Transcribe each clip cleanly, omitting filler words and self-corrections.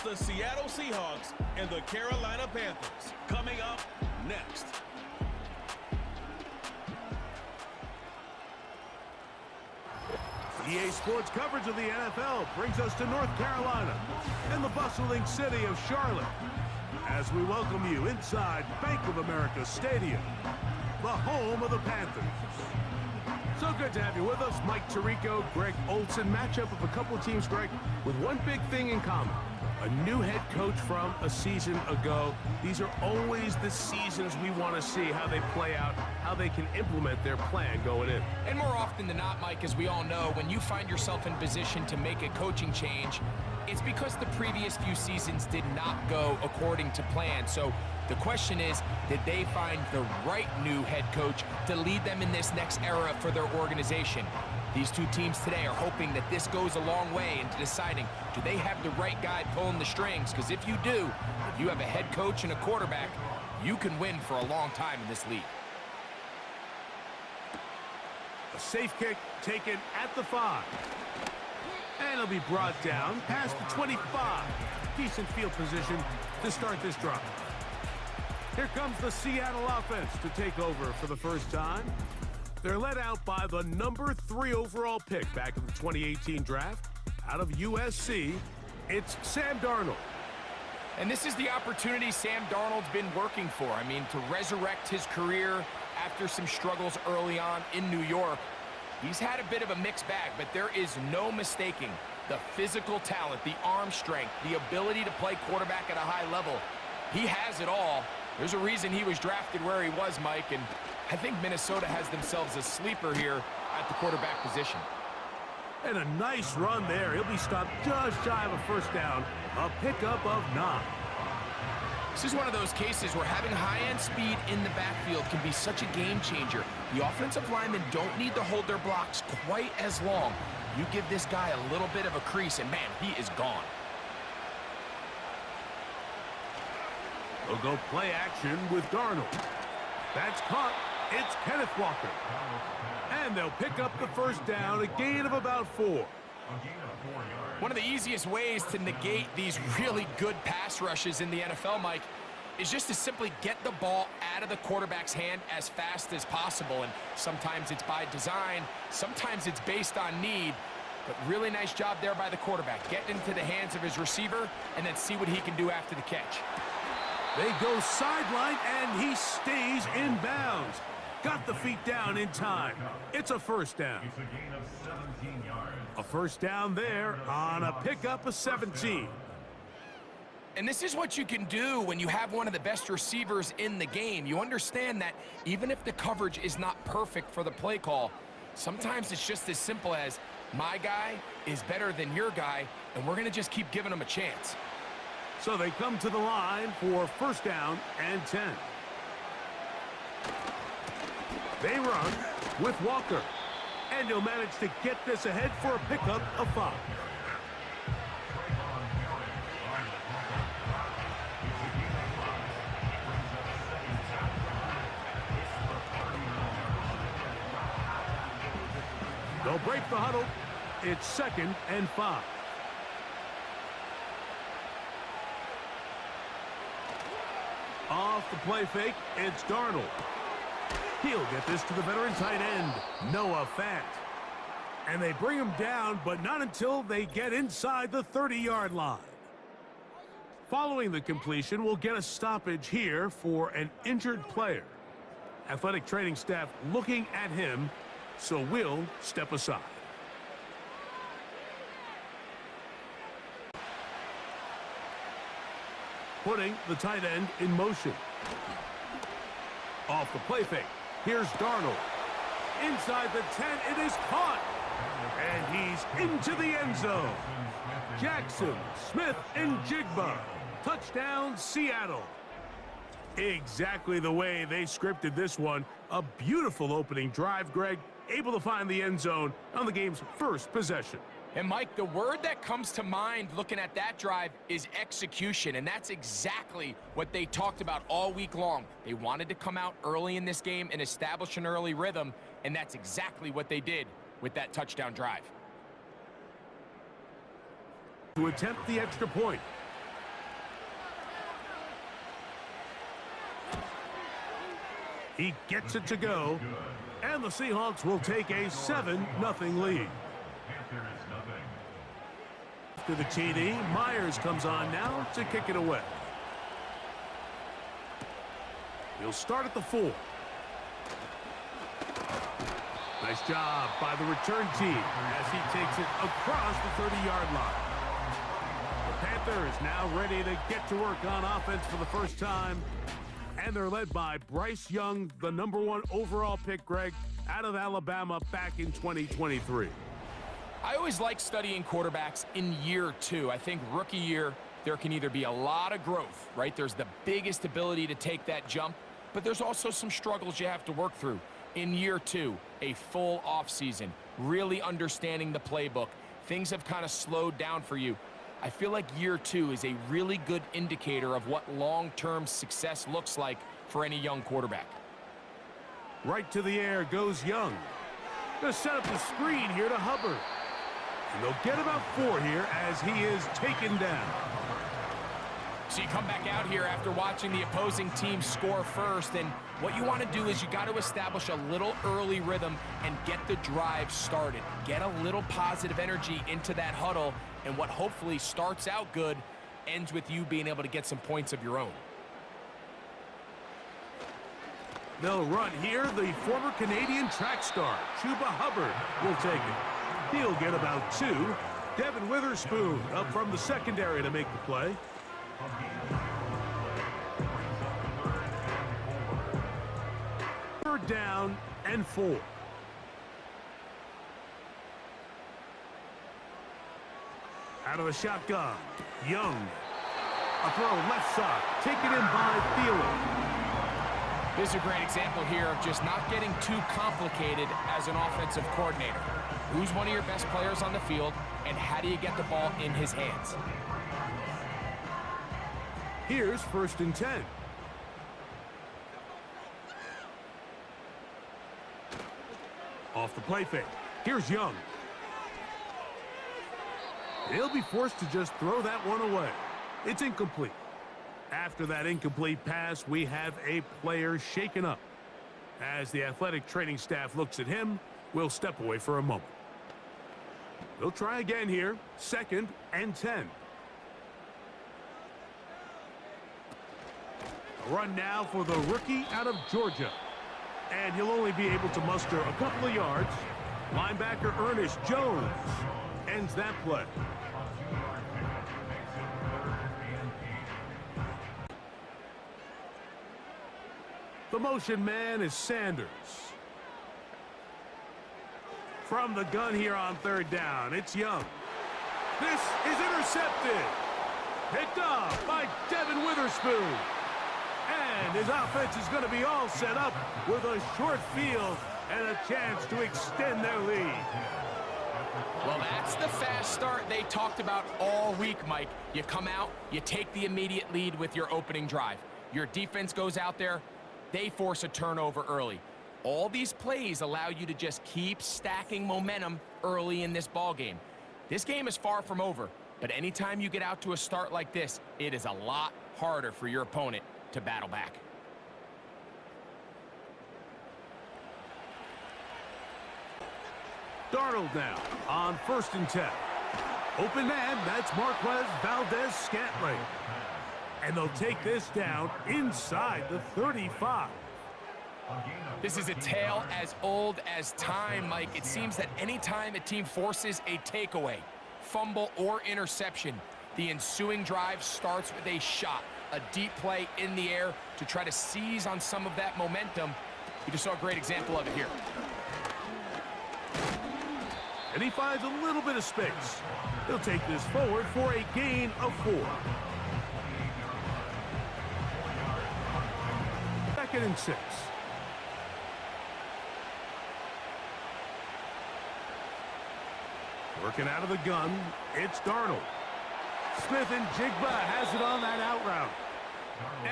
the Seattle Seahawks and the Carolina Panthers. Coming up next. EA Sports coverage of the NFL brings us to North Carolina and the bustling city of Charlotte as we welcome you inside Bank of America Stadium, the home of the Panthers. So good to have you with us. Mike Tirico, Greg Olson. Matchup of a couple of teams, Greg, with one big thing in common. A new head coach from a season ago. These are always the seasons we want to see how they play out, how they can implement their plan going in. And more often than not, Mike, as we all know, when you find yourself in position to make a coaching change, it's because the previous few seasons did not go according to plan. So the question is, did they find the right new head coach to lead them in this next era for their organization? These two teams today are hoping that this goes a long way into deciding, do they have the right guy pulling the strings? Because if you do, if you have a head coach and a quarterback, you can win for a long time in this league. A safe kick taken at the 5. And it'll be brought down past the 25. Decent field position to start this drive. Here comes the Seattle offense to take over for the first time. They're led out by the number 3 overall pick back in the 2018 draft. Out of USC, it's Sam Darnold. And this is the opportunity Sam Darnold's been working for. I mean, to resurrect his career after some struggles early on in New York. He's had a bit of a mixed bag, but there is no mistaking the physical talent, the arm strength, the ability to play quarterback at a high level. He has it all. There's a reason he was drafted where he was, Mike, and I think Minnesota has themselves a sleeper here at the quarterback position. And a nice run there. He'll be stopped just shy of a first down. A pickup of 9. This is one of those cases where having high-end speed in the backfield can be such a game changer. The offensive linemen don't need to hold their blocks quite as long. You give this guy a little bit of a crease, and man, he is gone. They'll go play action with Darnold. That's caught. It's Kenneth Walker. And they'll pick up the first down, a gain of about 4. One of the easiest ways to negate these really good pass rushes in the NFL, Mike, is just to simply get the ball out of the quarterback's hand as fast as possible. And sometimes it's by design, sometimes it's based on need. But really nice job there by the quarterback. Get into the hands of his receiver and then see what he can do after the catch. They go sideline, and he stays in bounds. Got the feet down in time. It's a first down. It's a gain of 17 yards. A first down there on a pickup of 17. And this is what you can do when you have one of the best receivers in the game. You understand that even if the coverage is not perfect for the play call, sometimes it's just as simple as, my guy is better than your guy, and we're going to just keep giving him a chance. So they come to the line for first down and 10. They run with Walker. And he'll manage to get this ahead for a pickup of 5. They'll break the huddle. It's 2nd and 5. Off the play fake, it's Darnold. He'll get this to the veteran tight end, Noah Fant. And they bring him down, but not until they get inside the 30-yard line. Following the completion, we'll get a stoppage here for an injured player. Athletic training staff looking at him, so we'll step aside. Putting the tight end in motion. Off the play fake. Here's Darnold. Inside the 10, it is caught. And he's into the end zone. Jackson, Smith, and Jigba. Touchdown, Seattle. Exactly the way they scripted this one. A beautiful opening drive, Greg. Able to find the end zone on the game's first possession. And Mike, the word that comes to mind looking at that drive is execution, and that's exactly what they talked about all week long. They wanted to come out early in this game and establish an early rhythm, and that's exactly what they did with that touchdown drive. To attempt the extra point. He gets it to go, and the Seahawks will take a 7-0 lead. Panthers nothing. To the TD, Myers comes on now to kick it away. He'll start at the 4. Nice job by the return team as he takes it across the 30-yard line. The Panthers now ready to get to work on offense for the first time, and they're led by Bryce Young, the #1 overall pick, Greg, out of Alabama back in 2023. I always like studying quarterbacks in year 2. I think rookie year, there can either be a lot of growth, right? There's the biggest ability to take that jump, but there's also some struggles you have to work through. In year 2, a full offseason, really understanding the playbook. Things have kind of slowed down for you. I feel like year 2 is a really good indicator of what long-term success looks like for any young quarterback. Right to the air goes Young. Gonna set up the screen here to Hubbard. And they'll get about 4 here as he is taken down. So you come back out here after watching the opposing team score first, and what you want to do is you got to establish a little early rhythm and get the drive started. Get a little positive energy into that huddle, and what hopefully starts out good ends with you being able to get some points of your own. They'll run here. The former Canadian track star, Chuba Hubbard, will take it. He'll get about 2. Devin Witherspoon up from the secondary to make the play. Third down and 4. Out of the shotgun, Young. A throw left side, taken in by Thielen. This is a great example here of just not getting too complicated as an offensive coordinator. Who's one of your best players on the field, and how do you get the ball in his hands? Here's 1st and 10. Off the play fake. Here's Young. He'll be forced to just throw that one away. It's incomplete. After that incomplete pass, we have a player shaken up. As the athletic training staff looks at him, we'll step away for a moment. They'll try again here. 2nd and 10. A run now for the rookie out of Georgia. And he'll only be able to muster a couple of yards. Linebacker Ernest Jones ends that play. The motion man is Sanders. From the gun here on 3rd down, it's Young. This is intercepted. Picked off by Devin Witherspoon. And his offense is going to be all set up with a short field and a chance to extend their lead. Well, that's the fast start they talked about all week, Mike. You come out, you take the immediate lead with your opening drive. Your defense goes out there, they force a turnover early. All these plays allow you to just keep stacking momentum early in this ball game. This game is far from over, but anytime you get out to a start like this, it is a lot harder for your opponent to battle back. Darnold now on 1st and 10. Open man, that's Marquez Valdez-Scantling. And they'll take this down inside the 35. This is a tale as old as time, Mike. It seems that anytime a team forces a takeaway, fumble, or interception, the ensuing drive starts with a shot, a deep play in the air to try to seize on some of that momentum. You just saw a great example of it here. And he finds a little bit of space. He'll take this forward for a gain of 4. 2nd and 6. Working out of the gun, it's Darnold. Smith and Jigba has it on that out route.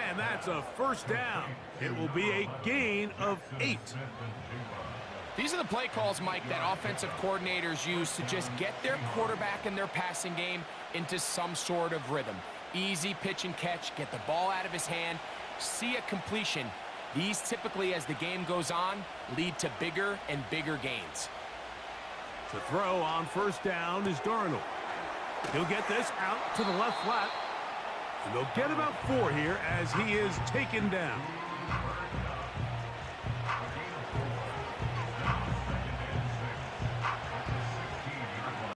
And that's a 1st down. It will be a gain of 8. These are the play calls, Mike, that offensive coordinators use to just get their quarterback and their passing game into some sort of rhythm. Easy pitch and catch, get the ball out of his hand, see a completion. These typically, as the game goes on, lead to bigger and bigger gains. To throw on first down is Darnold. He'll get this out to the left flat. And they'll get about 4 here as he is taken down.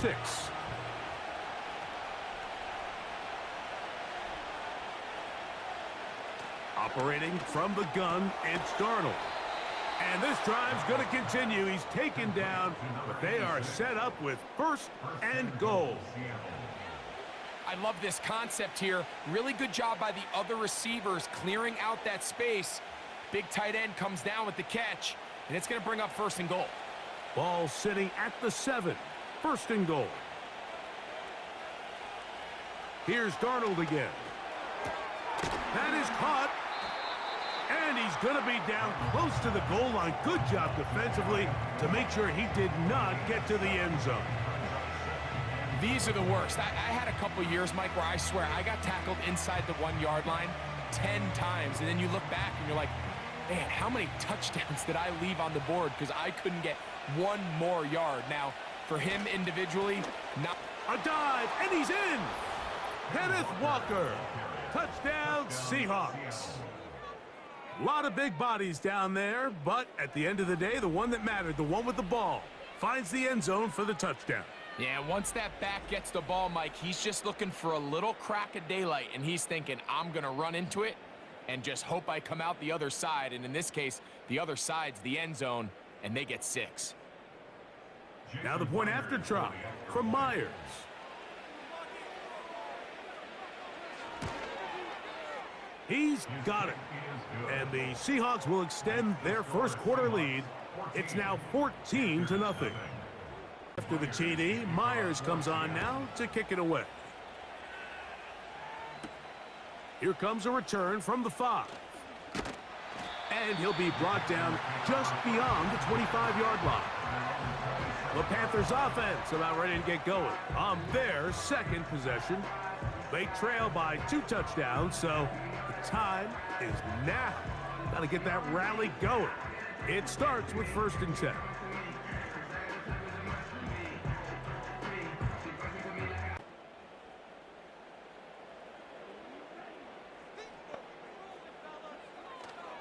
Six. Operating from the gun, it's Darnold. And this drive's going to continue. He's taken down, but they are set up with first and goal. I love this concept here. Really good job by the other receivers clearing out that space. Big tight end comes down with the catch, and it's going to bring up first and goal. Ball sitting at the 7. First and goal. Here's Darnold again. That is caught. And he's going to be down close to the goal line. Good job defensively to make sure he did not get to the end zone. These are the worst. I had a couple years, Mike, where I swear I got tackled inside the 1-yard line 10 times. And then you look back and you're like, man, how many touchdowns did I leave on the board because I couldn't get one more yard? Now, for him individually, not a dive, and he's in. Kenneth Walker. Touchdown, Seahawks. A lot of big bodies down there, but at the end of the day, the one that mattered, the one with the ball, finds the end zone for the touchdown. Yeah, once that back gets the ball, Mike, he's just looking for a little crack of daylight, and he's thinking, I'm going to run into it and just hope I come out the other side. And in this case, the other side's the end zone, and they get 6. Now the point after try from Myers. He's got it. And the Seahawks will extend their first quarter lead. It's now 14-0. After the TD, Myers comes on now to kick it away. Here comes a return from the 5. And he'll be brought down just beyond the 25-yard line. The Panthers offense about ready to get going on their second possession. They trail by 2 touchdowns, so the time is now. Got to get that rally going. It starts with first and 10.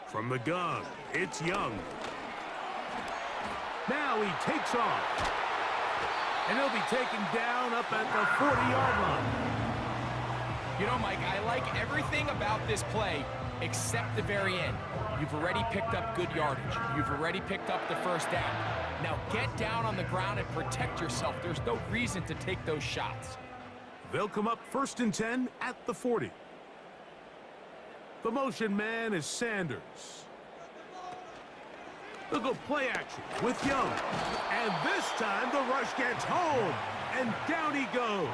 From the gun, it's Young. Now he takes off. And he'll be taken down up at the 40-yard line. You know, Mike, I like everything about this play except the very end. You've already picked up good yardage. You've already picked up the first down. Now get down on the ground and protect yourself. There's no reason to take those shots. They'll come up first and 10 at the 40. The motion man is Sanders. They'll go play action with Young. And this time the rush gets home. And down he goes.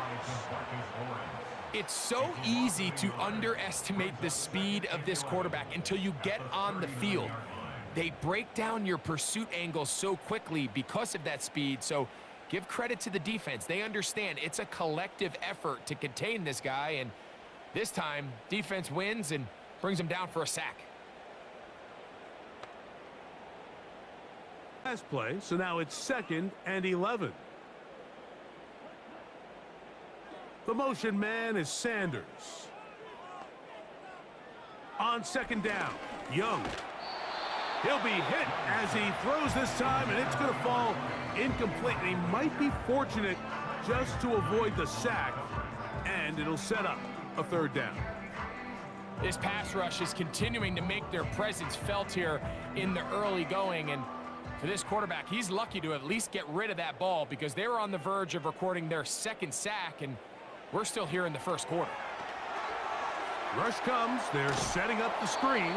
It's so easy to underestimate the speed of this quarterback until you get on the field. They break down your pursuit angles so quickly because of that speed. So give credit to the defense. They understand it's a collective effort to contain this guy. And this time, defense wins and brings him down for a sack. Last play, so now it's 2nd and 11. The motion man is Sanders. On 2nd down, Young. He'll be hit as he throws this time, and it's going to fall incomplete. And he might be fortunate just to avoid the sack, and it'll set up a 3rd down. This pass rush is continuing to make their presence felt here in the early going, and for this quarterback, he's lucky to at least get rid of that ball because they were on the verge of recording their 2nd sack, and we're still here in the 1st quarter. Rush comes. They're setting up the screen.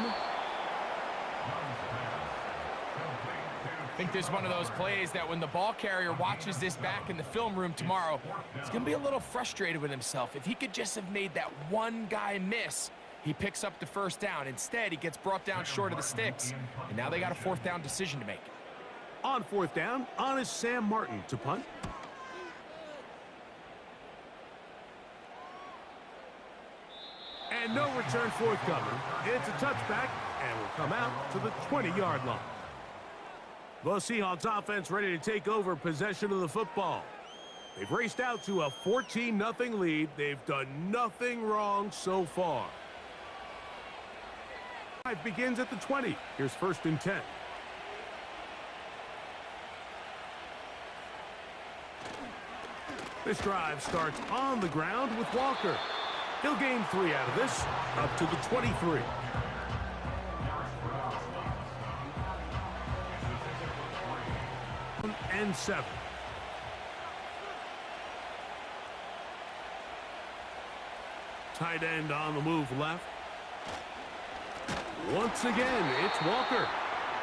I think this is one of those plays that when the ball carrier watches this back in the film room tomorrow, he's going to be a little frustrated with himself. If he could just have made that one guy miss, he picks up the 1st down. Instead, he gets brought down short of the sticks, and now they got a 4th down decision to make. On 4th down, on is Sam Martin to punt. And And no return forthcoming. It's a touchback and will come out to the 20-yard line. The Seahawks offense ready to take over possession of the football. They've raced out to a 14-0 lead. They've done nothing wrong so far. Drive begins at the 20. Here's 1st and 10. This drive starts on the ground with Walker. He'll gain 3 out of this, up to the 23. And 7. Tight end on the move left. Once again, it's Walker.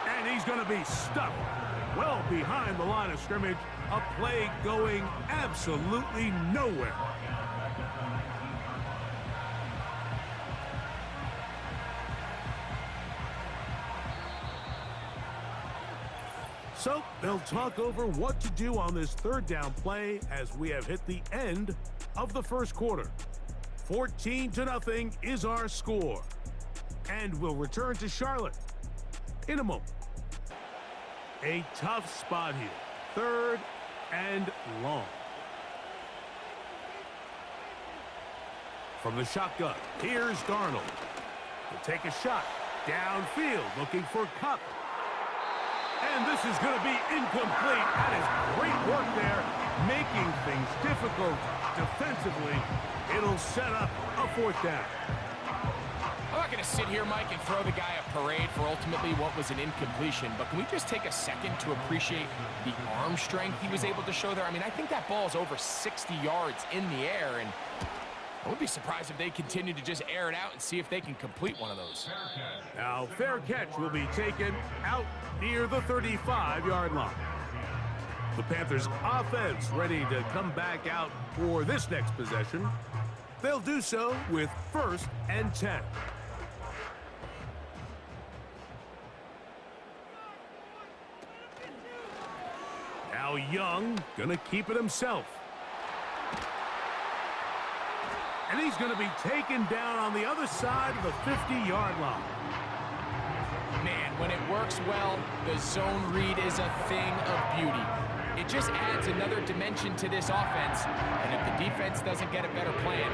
And he's going to be stuck well behind the line of scrimmage. A play going absolutely nowhere. So they'll talk over what to do on this 3rd down play as we have hit the end of the 1st quarter. 14-0 is our score. And we'll return to Charlotte in a moment. A tough spot here. 3rd and long. From the shotgun, here's Darnold. He'll take a shot downfield looking for Kupp. And this is going to be incomplete. That is great work there, making things difficult defensively. It'll set up a 4th down. I'm not going to sit here, Mike, and throw the guy a parade for ultimately what was an incompletion, but can we just take a second to appreciate the arm strength he was able to show there? I mean, I think that ball is over 60 yards in the air, and I wouldn't be surprised if they continue to just air it out and see if they can complete one of those. Now, fair catch will be taken out near the 35-yard line. The Panthers offense ready to come back out for this next possession. They'll do so with 1st and 10. Now Young gonna keep it himself. And he's gonna be taken down on the other side of the 50-yard line. Man, when it works well, the zone read is a thing of beauty. It just adds another dimension to this offense, and if the defense doesn't get a better plan,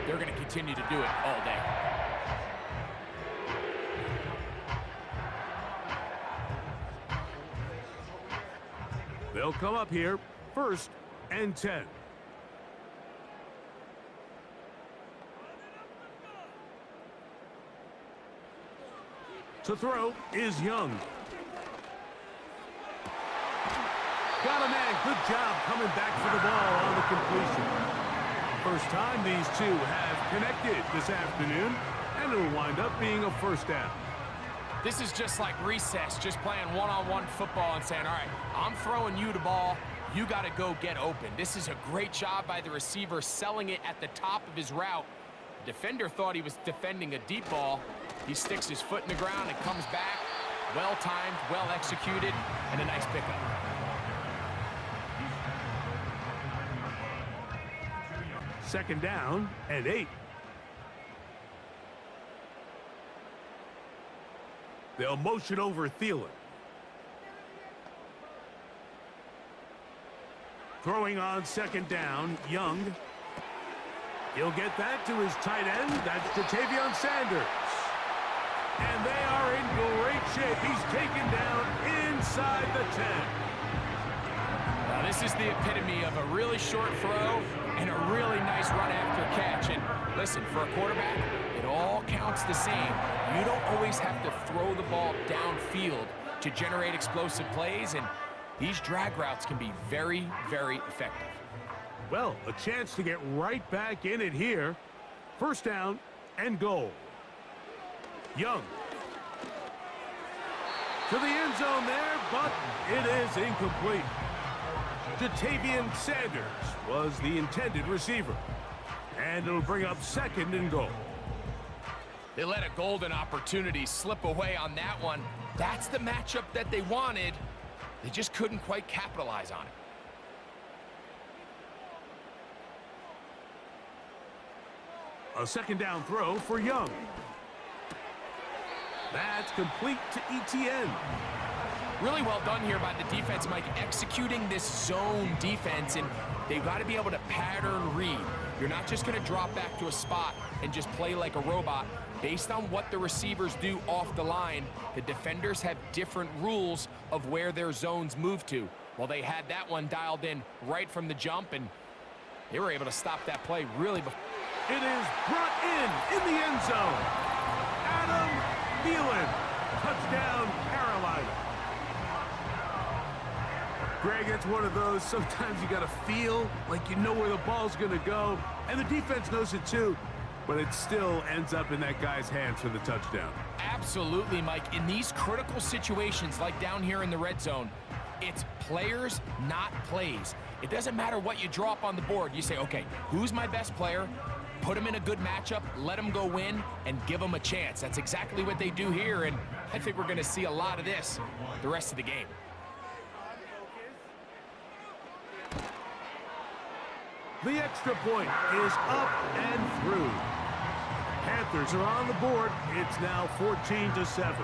they're going to continue to do it all day. They'll come up here, 1st and 10. To throw is Young. Got a man. Good job coming back for the ball on the completion. First time these two have connected this afternoon, and it'll wind up being a 1st down. This is just like recess, just playing one-on-one football and saying, all right, I'm throwing you the ball. You got to go get open. This is a great job by the receiver selling it at the top of his route. The defender thought he was defending a deep ball. He sticks his foot in the ground and comes back. Well-timed, well-executed, and a nice pickup. Second down and 8. They'll motion over Thielen. Throwing on 2nd down, Young. He'll get that to his tight end. That's Ja'Tavion Sanders. And they are in great shape. He's taken down inside the 10. Now, this is the epitome of a really short throw and a really nice run after catch. And listen, for a quarterback, it all counts the same. You don't always have to throw the ball downfield to generate explosive plays, and these drag routes can be very, very effective. Well, a chance to get right back in it here. 1st down and goal. Young. To the end zone there, but it is incomplete. Ja'Tavion Sanders was the intended receiver. And it'll bring up 2nd and goal. They let a golden opportunity slip away on that one. That's the matchup that they wanted. They just couldn't quite capitalize on it. A second down throw for Young. That's complete to Etienne. Really well done here by the defense, Mike, executing this zone defense, and they've got to be able to pattern read. You're not just going to drop back to a spot and just play like a robot. Based on what the receivers do off the line, the defenders have different rules of where their zones move to. Well, they had that one dialed in right from the jump, and they were able to stop that play really before. It is brought in the end zone. Adam Thielen, touchdown Carolina. Greg, it's one of those, sometimes you got to feel like you know where the ball's going to go, and the defense knows it too, but it still ends up in that guy's hands for the touchdown. Absolutely, Mike. In these critical situations, like down here in the red zone, it's players, not plays. It doesn't matter what you draw up on the board. You say, okay, who's my best player? Put him in a good matchup, let him go win, and give him a chance. That's exactly what they do here, and I think we're going to see a lot of this the rest of the game. The extra point is up and through. Panthers are on the board. It's now 14-7.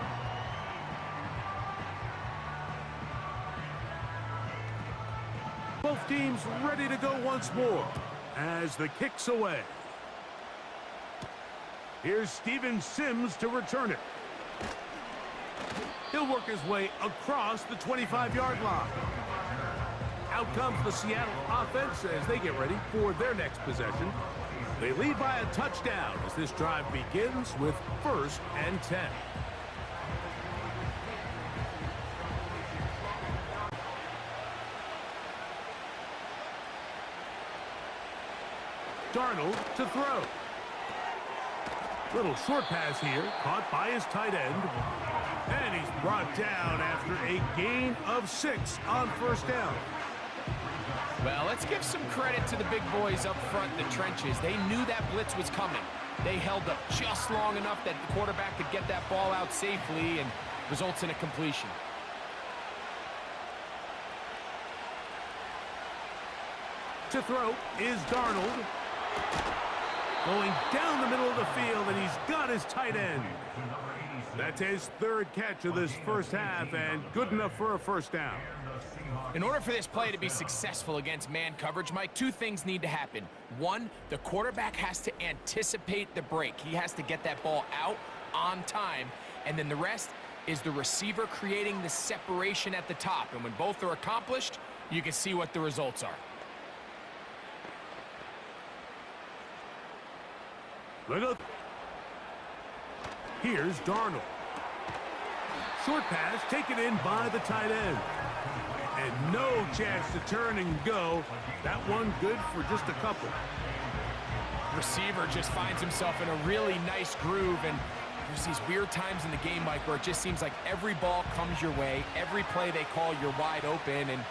Both teams ready to go once more as the kick's away. Here's Steven Sims to return it. He'll work his way across the 25-yard line. Out comes the Seattle offense as they get ready for their next possession. They lead by a touchdown as this drive begins with 1st and 10. Darnold to throw. Little short pass here, caught by his tight end. And he's brought down after a gain of 6 on 1st down. Well, let's give some credit to the big boys up front in the trenches. They knew that blitz was coming. They held up just long enough that the quarterback could get that ball out safely and results in a completion. To throw is Darnold. Going down the middle of the field, and he's got his tight end. That's his 3rd catch of this first half, and good enough for a 1st down. In order for this play to be successful against man coverage, Mike, 2 things need to happen. 1, the quarterback has to anticipate the break. He has to get that ball out on time. And then the rest is the receiver creating the separation at the top. And when both are accomplished, you can see what the results are. Here's Darnold. Short pass taken in by the tight end. And no chance to turn and go. That one good for just a couple. Receiver just finds himself in a really nice groove, and there's these weird times in the game, Mike, where it just seems like every ball comes your way, every play they call, you're wide open, and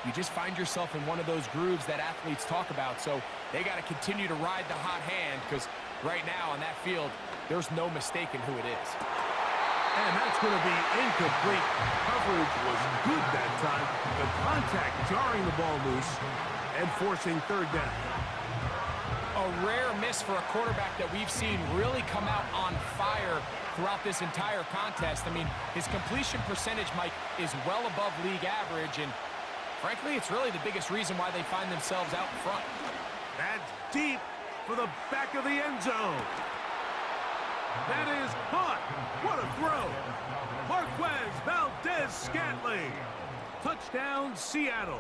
you just find yourself in one of those grooves that athletes talk about. So they got to continue to ride the hot hand, because right now on that field, there's no mistaking who it is. And that's going to be incomplete. Coverage was good that time. The contact jarring the ball loose and forcing 3rd down. A rare miss for a quarterback that we've seen really come out on fire throughout this entire contest. I mean, his completion percentage, Mike, is well above league average, and frankly, it's really the biggest reason why they find themselves out in front. That's deep for the back of the end zone. That is caught. What a throw. Marquez Valdez-Scantling. Touchdown, Seattle.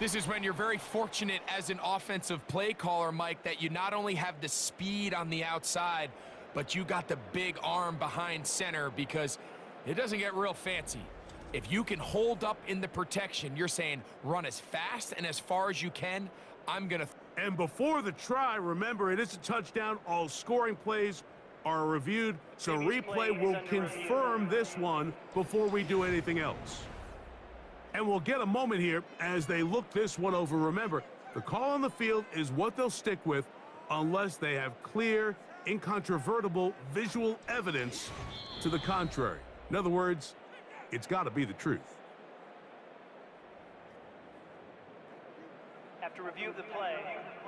This is when you're very fortunate as an offensive play caller, Mike, that you not only have the speed on the outside, but you got the big arm behind center, because it doesn't get real fancy. If you can hold up in the protection, you're saying run as fast and as far as you can. I'm going to... And before the try, remember, it is a touchdown. All scoring plays are reviewed, so replay will confirm this one before we do anything else. And we'll get a moment here as they look this one over. Remember, the call on the field is what they'll stick with unless they have clear, incontrovertible visual evidence to the contrary. In other words, it's got to be the truth. After review of the play,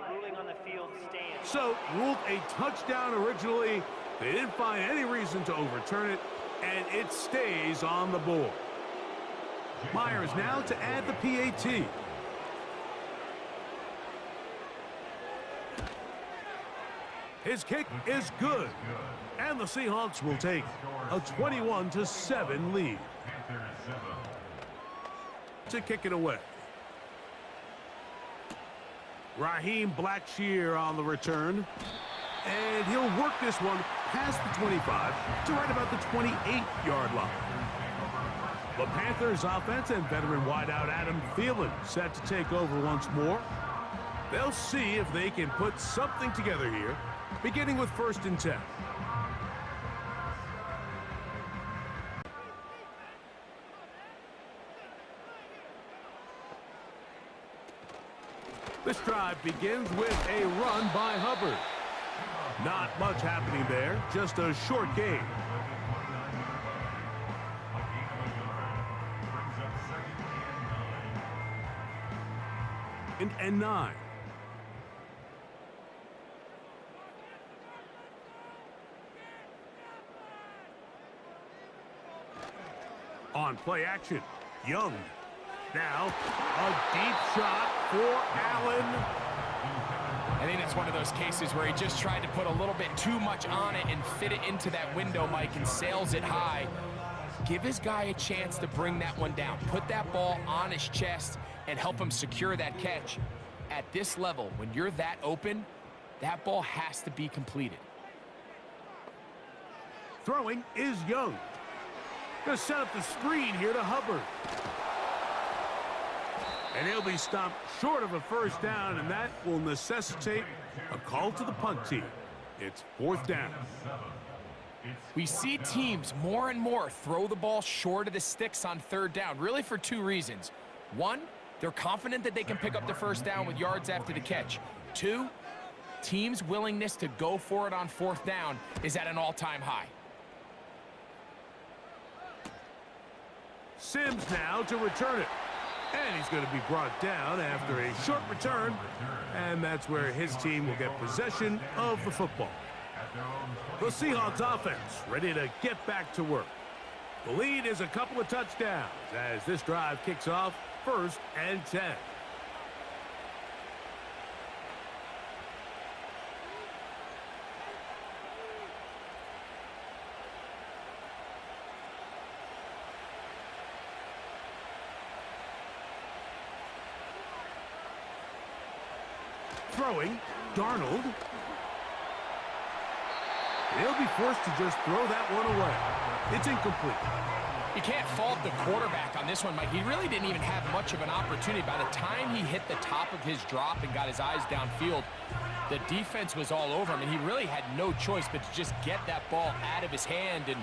the ruling on the field stands. So, ruled a touchdown originally. They didn't find any reason to overturn it, and it stays on the board. Myers now to add the PAT. His kick is good, and the Seahawks will take a 21-7 lead. To kick it away. Raheem Blackshear on the return. And he'll work this one past the 25 to right about the 28-yard line. The Panthers offense and veteran wideout Adam Thielen set to take over once more. They'll see if they can put something together here, beginning with 1st and 10. This drive begins with a run by Hubbard. Not much happening there, just a short gain. And 9. On play action, Young. Now, a deep shot for Allen. I think it's one of those cases where he just tried to put a little bit too much on it and fit it into that window, Mike, and sails it high. Give his guy a chance to bring that one down. Put that ball on his chest and help him secure that catch. At this level, when you're that open, that ball has to be completed. Throwing is Young. Gonna set up the screen here to Hubbard. And he'll be stopped short of a 1st down, and that will necessitate a call to the punt team. It's 4th down. We see teams more and more throw the ball short of the sticks on 3rd down, really for 2 reasons. 1, they're confident that they can pick up the 1st down with yards after the catch. 2, teams' willingness to go for it on 4th down is at an all-time high. Sims now to return it. And he's going to be brought down after a short return. And that's where his team will get possession of the football. The Seahawks offense ready to get back to work. The lead is a couple of touchdowns as this drive kicks off 1st and 10. Throwing, Darnold. He'll be forced to just throw that one away. It's incomplete. You can't fault the quarterback on this one, Mike. He really didn't even have much of an opportunity. By the time he hit the top of his drop and got his eyes downfield, the defense was all over him, and he really had no choice but to just get that ball out of his hand and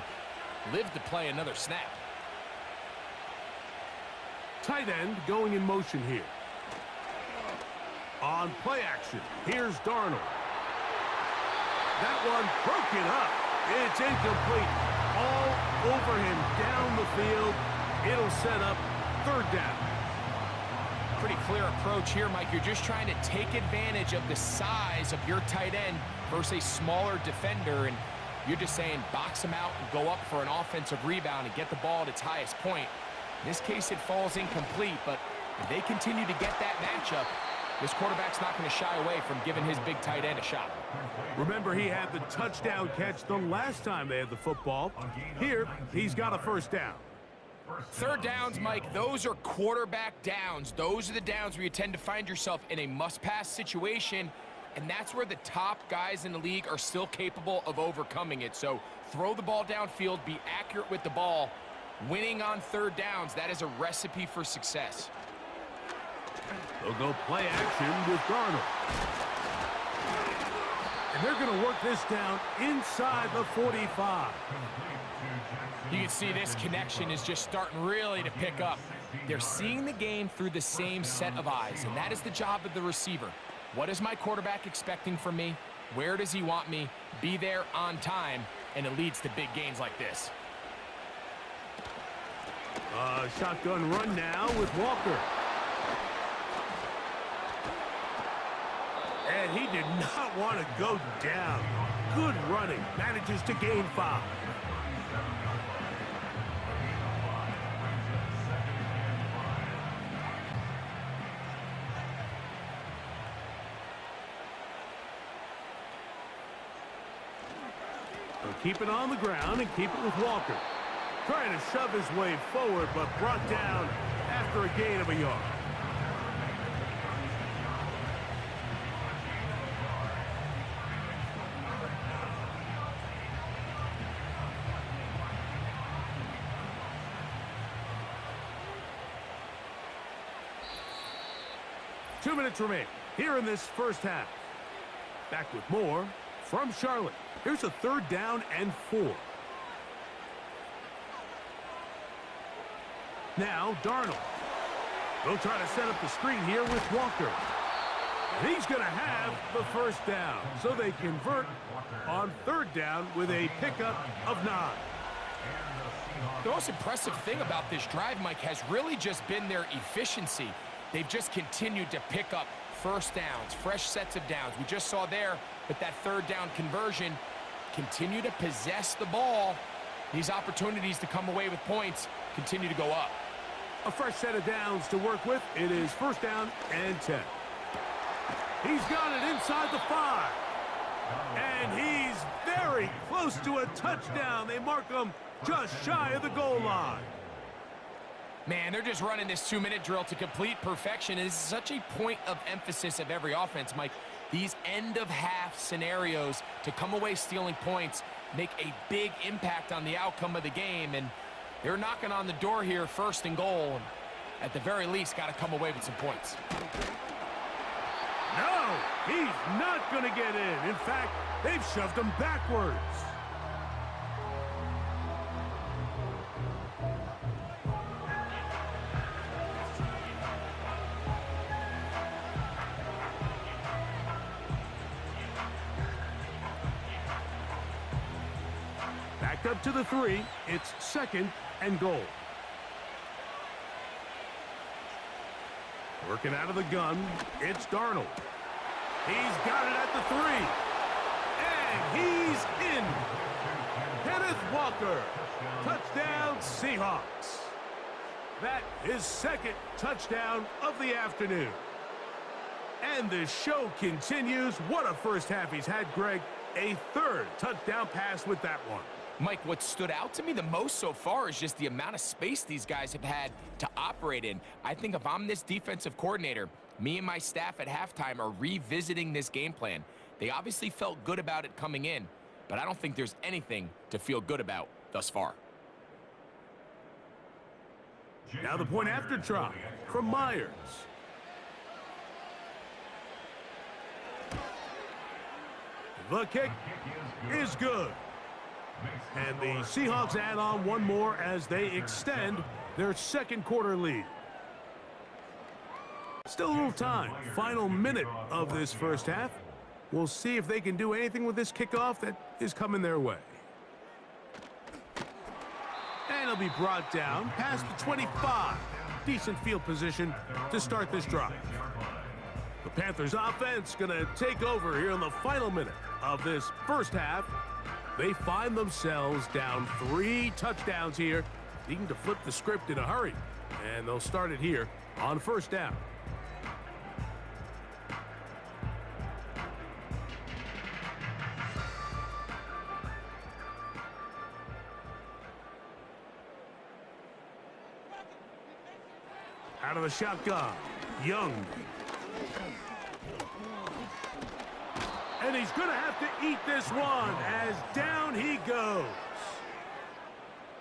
live to play another snap. Tight end going in motion here. On play action, here's Darnold. That one broken up. It's incomplete. All over him down the field. It'll set up 3rd down. Pretty clear approach here, Mike. You're just trying to take advantage of the size of your tight end versus a smaller defender, and you're just saying box him out and go up for an offensive rebound and get the ball at its highest point. In this case, it falls incomplete, but if they continue to get that matchup, this quarterback's not going to shy away from giving his big tight end a shot. Remember, he had the touchdown catch the last time they had the football. Here, he's got a 1st down. 3rd downs, Mike, those are quarterback downs. Those are the downs where you tend to find yourself in a must-pass situation, and that's where the top guys in the league are still capable of overcoming it. So throw the ball downfield, be accurate with the ball. Winning on 3rd downs, that is a recipe for success. They'll go play action with Darnold. And they're going to work this down inside the 45. You can see this connection is just starting really to pick up. They're seeing the game through the same set of eyes, and that is the job of the receiver. What is my quarterback expecting from me? Where does he want me? Be there on time, and it leads to big gains like this. Shotgun run now with Walker. And he did not want to go down. Good running. Manages to gain 5. He'll keep it on the ground and keep it with Walker. Trying to shove his way forward, but brought down after a gain of a yard. Two minutes remain here in this first half. Back with more from Charlotte. Here's a 3rd down and 4. Now Darnold. They'll try to set up the screen here with Walker. And he's going to have the first down. So they convert on 3rd down with a pickup of 9. The most impressive thing about this drive, Mike, has really just been their efficiency. They've just continued to pick up first downs, fresh sets of downs. We just saw there with that 3rd down conversion, continue to possess the ball. These opportunities to come away with points continue to go up. A fresh set of downs to work with. It is 1st down and 10. He's got it inside the 5. And he's very close to a touchdown. They mark him just shy of the goal line. Man, they're just running this 2-minute drill to complete perfection. It is such a point of emphasis of every offense, Mike. These end-of-half scenarios to come away stealing points make a big impact on the outcome of the game. And they're knocking on the door here, 1st and goal. And at the very least, got to come away with some points. No, he's not going to get in. In fact, they've shoved him backwards. Backed up to the 3. It's 2nd and goal. Working out of the gun, it's Darnold. He's got it at the 3. And he's in. Kenneth Walker. Touchdown, Seahawks. That is 2nd touchdown of the afternoon. And the show continues. What a first half he's had, Greg. A 3rd touchdown pass with that one. Mike, what stood out to me the most so far is just the amount of space these guys have had to operate in. I think if I'm this defensive coordinator, me and my staff at halftime are revisiting this game plan. They obviously felt good about it coming in, but I don't think there's anything to feel good about thus far. Now the point after try from Myers. The kick is good. And the Seahawks add on one more as they extend their 2nd quarter lead. Still a little time. Final minute of this first half. We'll see if they can do anything with this kickoff that is coming their way. And it'll be brought down past the 25. Decent field position to start this drive. The Panthers offense going to take over here in the final minute of this first half. They find themselves down 3 touchdowns here, needing to flip the script in a hurry. And they'll start it here on 1st down. Out of the shotgun, Young. And he's going to have to eat this one as down he goes.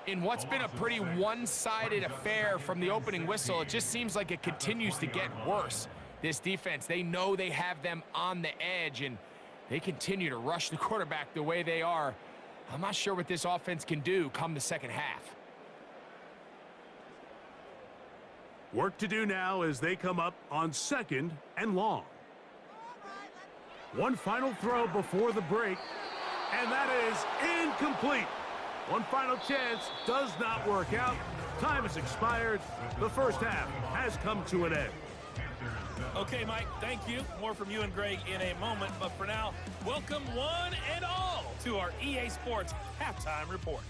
In what's been a pretty one-sided affair from the opening whistle, it just seems like it continues to get worse. This defense, they know they have them on the edge, and they continue to rush the quarterback the way they are. I'm not sure what this offense can do come the 2nd half. Work to do now as they come up on 2nd and long. One final throw before the break, and that is incomplete. One final chance does not work out. Time has expired. The first half has come to an end. Okay, Mike, thank you. More from you and Greg in a moment. But for now, welcome one and all to our EA Sports Halftime Report.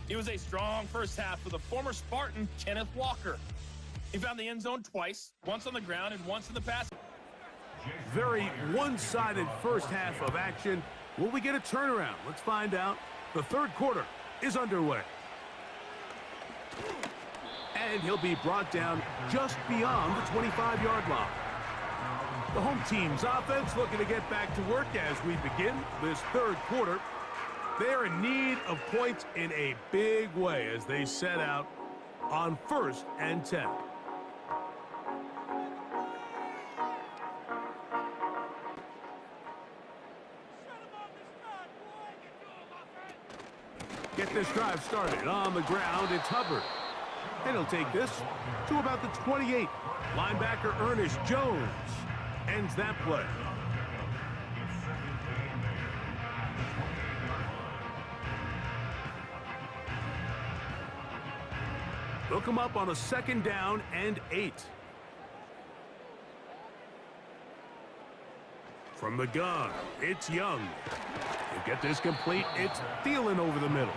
It was a strong first half for the former Spartan, Kenneth Walker. He found the end zone twice, once on the ground and once in the pass. Very one-sided first half of action. Will we get a turnaround? Let's find out. The third quarter is underway. And he'll be brought down just beyond the 25-yard line. The home team's offense looking to get back to work as we begin this third quarter. They're in need of points in a big way as they set out on 1st and 10. Get this drive started on the ground. It's Hubbard. And he'll take this to about the 28. Linebacker Ernest Jones ends that play. They'll come up on a 2nd down and 8. From the gun, it's Young. To get this complete, it's Thielen over the middle.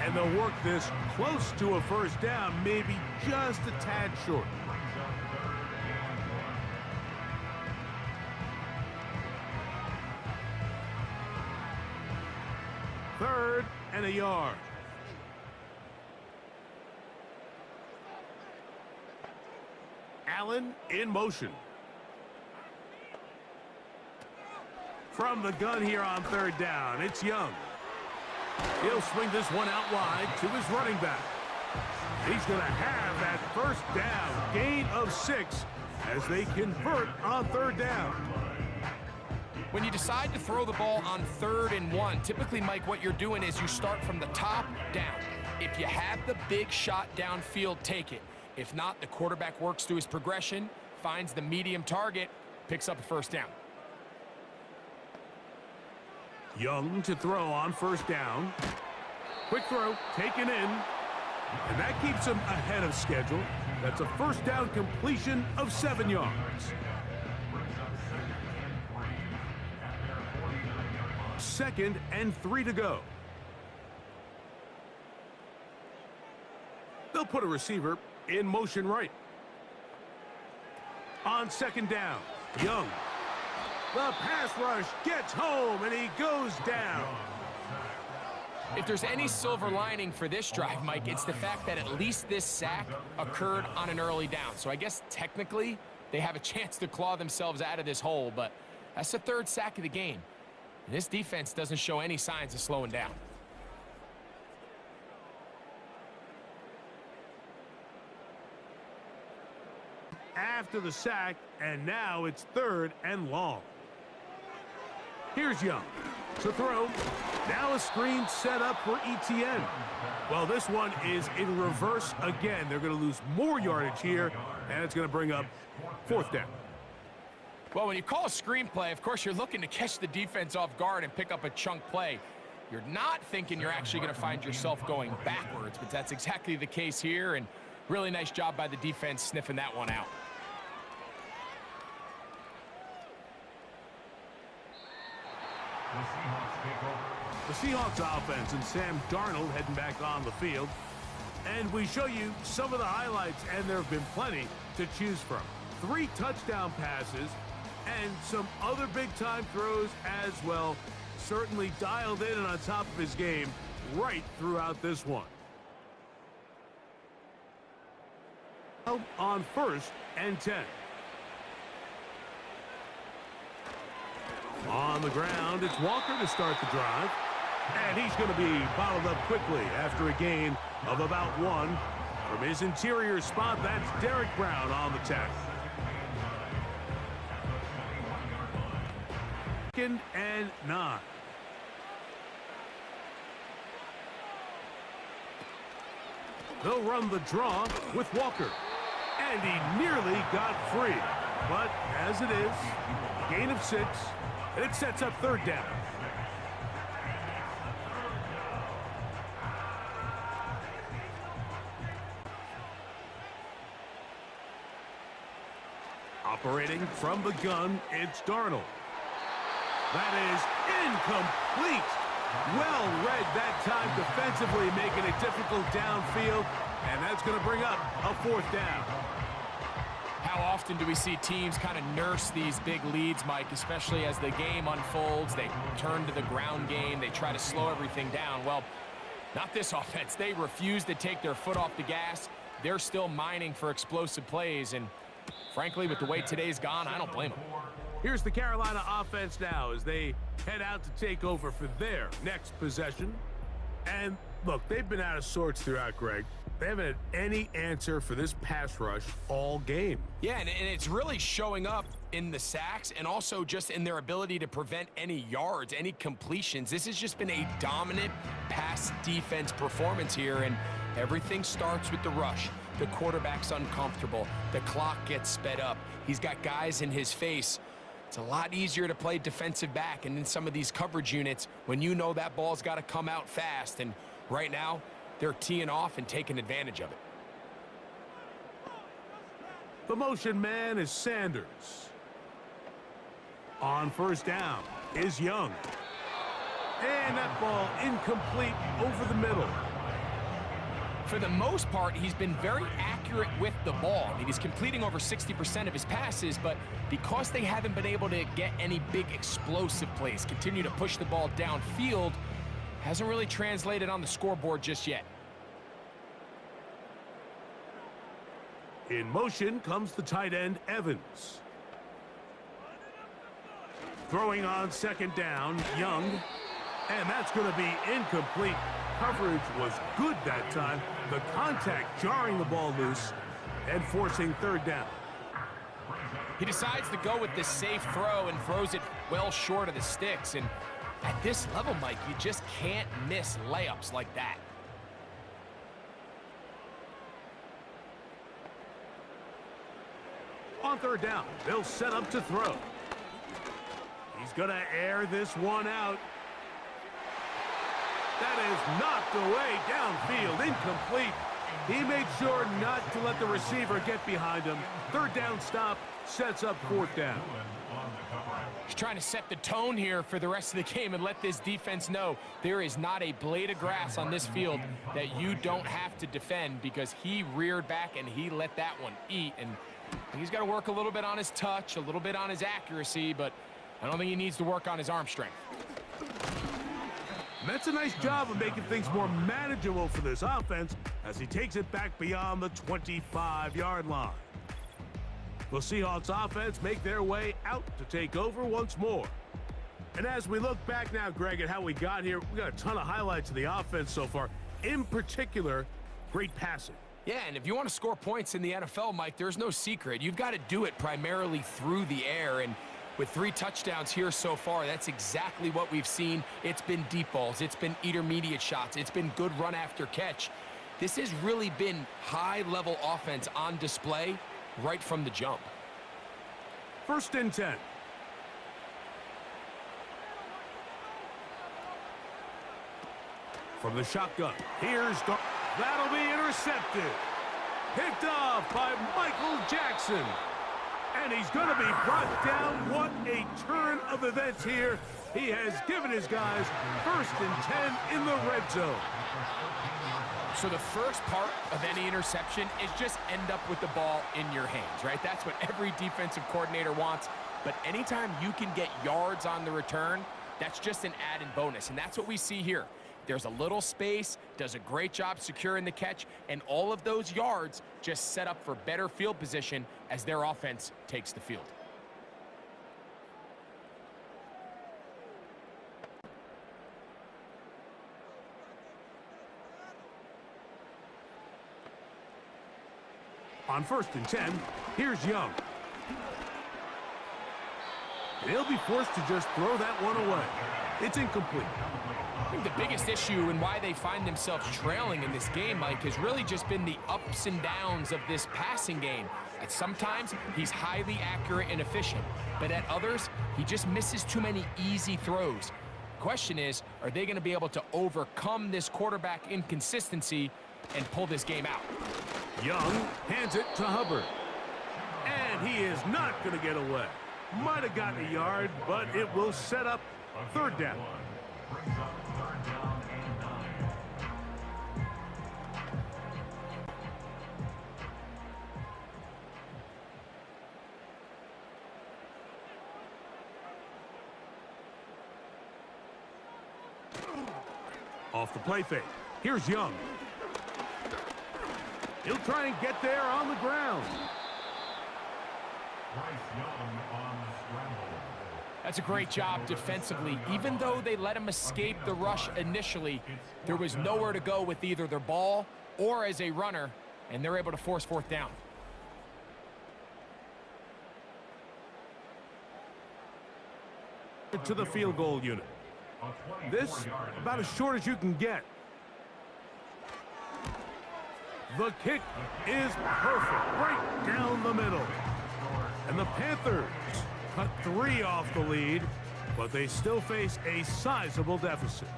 And they'll work this close to a 1st down, maybe just a tad short. Third and a yard. Allen in motion. From the gun here on 3rd down, it's Young. He'll swing this one out wide to his running back. He's going to have that 1st down, gain of 6 as they convert on 3rd down. When you decide to throw the ball on 3rd and 1, typically, Mike, what you're doing is you start from the top down. If you have the big shot downfield, take it. If not, the quarterback works through his progression, finds the medium target, picks up a 1st down. Young to throw on 1st down. Quick throw, taken in. And that keeps him ahead of schedule. That's a 1st down completion of 7 yards. 2nd and 3 to go. They'll put a receiver in motion right. On 2nd down, Young. The pass rush gets home, and he goes down. If there's any silver lining for this drive, Mike, it's the fact that at least this sack occurred on an early down. So I guess technically they have a chance to claw themselves out of this hole, but that's the 3rd sack of the game. And this defense doesn't show any signs of slowing down. After the sack, and now it's 3rd and long. Here's Young to throw. Now a screen set up for ETN. Well, this one is in reverse again. They're going to lose more yardage here, and it's going to bring up 4th down. Well, when you call a screenplay, of course, you're looking to catch the defense off guard and pick up a chunk play. You're not thinking you're actually going to find yourself going backwards, but that's exactly the case here, and really nice job by the defense sniffing that one out. The Seahawks offense and Sam Darnold heading back on the field. And we show you some of the highlights, and there have been plenty to choose from. 3 touchdown passes and some other big-time throws as well. Certainly dialed in and on top of his game right throughout this one. On 1st and 10. On the ground, it's Walker to start the drive. And he's going to be bottled up quickly after a gain of about 1. From his interior spot, that's Derek Brown on the tackle. 2nd and 9. They'll run the draw with Walker. And he nearly got free. But as it is, gain of 6. And it sets up 3rd down. Operating from the gun, it's Darnold. That is incomplete. Well read that time defensively, making it difficult downfield, and that's going to bring up a 4th down. How often do we see teams kind of nurse these big leads, Mike, especially as the game unfolds? They turn to the ground game. They try to slow everything down. Well, not this offense. They refuse to take their foot off the gas. They're still mining for explosive plays, and frankly, with the way today's gone, I don't blame them. Here's the Carolina offense now as they head out to take over for their next possession. And look, they've been out of sorts throughout, Greg. They haven't had any answer for this pass rush all game. Yeah, and it's really showing up in the sacks and also just in their ability to prevent any yards, any completions. This has just been a dominant pass defense performance here, and everything starts with the rush. The quarterback's uncomfortable. The clock gets sped up. He's got guys in his face. It's a lot easier to play defensive back and in some of these coverage units when you know that ball's got to come out fast. And right now, they're teeing off and taking advantage of it. The motion man is Sanders. On 1st down is Young. And that ball incomplete over the middle. For the most part, he's been very accurate with the ball. I mean, he's completing over 60% of his passes, but because they haven't been able to get any big explosive plays, continue to push the ball downfield, hasn't really translated on the scoreboard just yet. In motion comes the tight end, Evans. Throwing on 2nd down, Young. And that's going to be incomplete. Coverage was good that time. The contact jarring the ball loose and forcing 3rd down. He decides to go with this safe throw and throws it well short of the sticks. And at this level, Mike, you just can't miss layups like that. On 3rd down, they'll set up to throw. He's going to air this one out. That is knocked away downfield, incomplete. He made sure not to let the receiver get behind him. 3rd down stop sets up 4th down. He's trying to set the tone here for the rest of the game and let this defense know there is not a blade of grass on this field that you don't have to defend, because he reared back and he let that one eat. And he's got to work a little bit on his touch, a little bit on his accuracy, but I don't think he needs to work on his arm strength. That's a nice job of making things more manageable for this offense as he takes it back beyond the 25-yard line. The Seahawks offense make their way out to take over once more. And as we look back now, Greg, at how we got here, we got a ton of highlights of the offense so far. In particular, great passing. Yeah, and if you want to score points in the NFL, Mike, there's no secret. You've got to do it primarily through the air, and with 3 touchdowns here so far, that's exactly what we've seen. It's been deep balls. It's been intermediate shots. It's been good run after catch. This has really been high-level offense on display right from the jump. 1st and 10. From the shotgun, here's the... That'll be intercepted. Picked off by Michael Jackson. And he's going to be brought down. What a turn of events here. He has given his guys 1st and 10 in the red zone. So the first part of any interception is just end up with the ball in your hands, right? That's what every defensive coordinator wants. But anytime you can get yards on the return, that's just an added bonus. And that's what we see here. There's a little space, does a great job securing the catch, and all of those yards just set up for better field position as their offense takes the field. On 1st and 10, here's Young. And he'll be forced to just throw that one away. It's incomplete. I think the biggest issue and why they find themselves trailing in this game, Mike, has really just been the ups and downs of this passing game. At sometimes, he's highly accurate and efficient, but at others, he just misses too many easy throws. The question is, are they going to be able to overcome this quarterback inconsistency and pull this game out? Young hands it to Hubbard. And he is not going to get away. Might have gotten a yard, but it will set up third down. Brings up third down and 9. Off the play fake. Here's Young. He'll try and get there on the ground. Bryce Young on the scramble. That's a great job defensively. Even though they let him escape the rush initially, there was nowhere to go with either their ball or as a runner, and they're able to force fourth down. To the field goal unit. This about as short as you can get. The kick is perfect, right down the middle. And the Panthers cut 3 off the lead, but they still face a sizable deficit.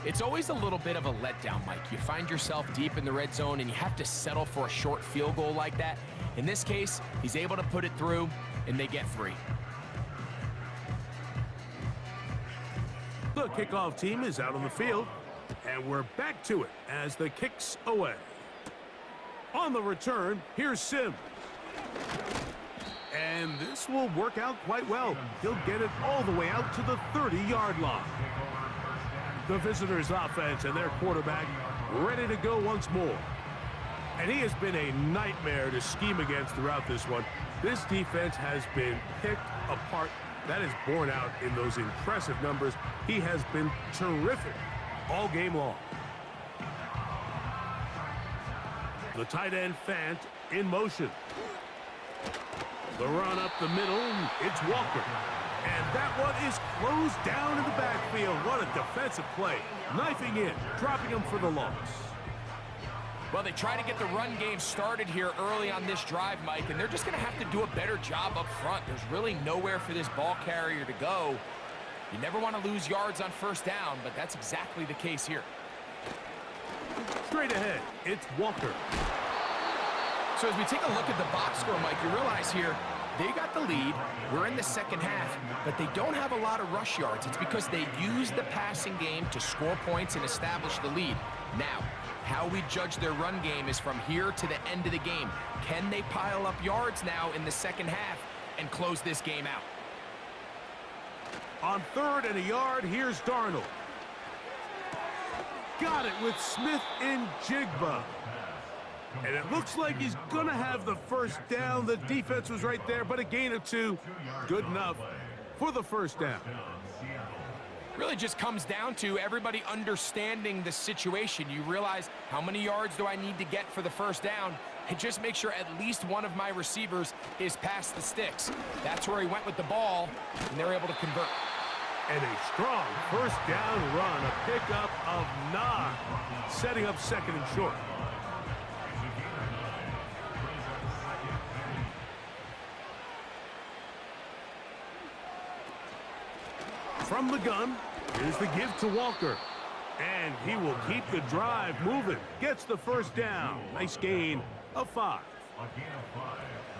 It's always a little bit of a letdown, Mike. You find yourself deep in the red zone and you have to settle for a short field goal like that. In this case, he's able to put it through, and they get 3. The kickoff team is out on the field, and we're back to it as the kick's away. On the return, here's Sim. And this will work out quite well. He'll get it all the way out to the 30-yard line. The visitors' offense and their quarterback ready to go once more. And he has been a nightmare to scheme against throughout this one. This defense has been picked apart. That is borne out in those impressive numbers. He has been terrific all game long. The tight end Fant in motion. The run up the middle, it's Walker. And that one is closed down in the backfield. What a defensive play. Knifing in, dropping him for the loss. Well, they try to get the run game started here early on this drive, Mike, and they're just going to have to do a better job up front. There's really nowhere for this ball carrier to go. You never want to lose yards on first down, but that's exactly the case here. Straight ahead, it's Walker. So as we take a look at the box score, Mike, you realize here they got the lead. We're in the second half, but they don't have a lot of rush yards. It's because they use the passing game to score points and establish the lead. Now, how we judge their run game is from here to the end of the game. Can they pile up yards now in the second half and close this game out? On 3rd and a yard, here's Darnold. Got it with Smith in Jigba. And it looks like he's going to have the first down. The defense was right there, but a gain of 2. Good enough for the first down. Really just comes down to everybody understanding the situation. You realize, how many yards do I need to get for the first down? And just make sure at least one of my receivers is past the sticks. That's where he went with the ball, and they're able to convert. And a strong first down run, a pickup of 9, setting up 2nd and short. From the gun, here's the give to Walker. And he will keep the drive moving. Gets the first down. Nice gain of 5.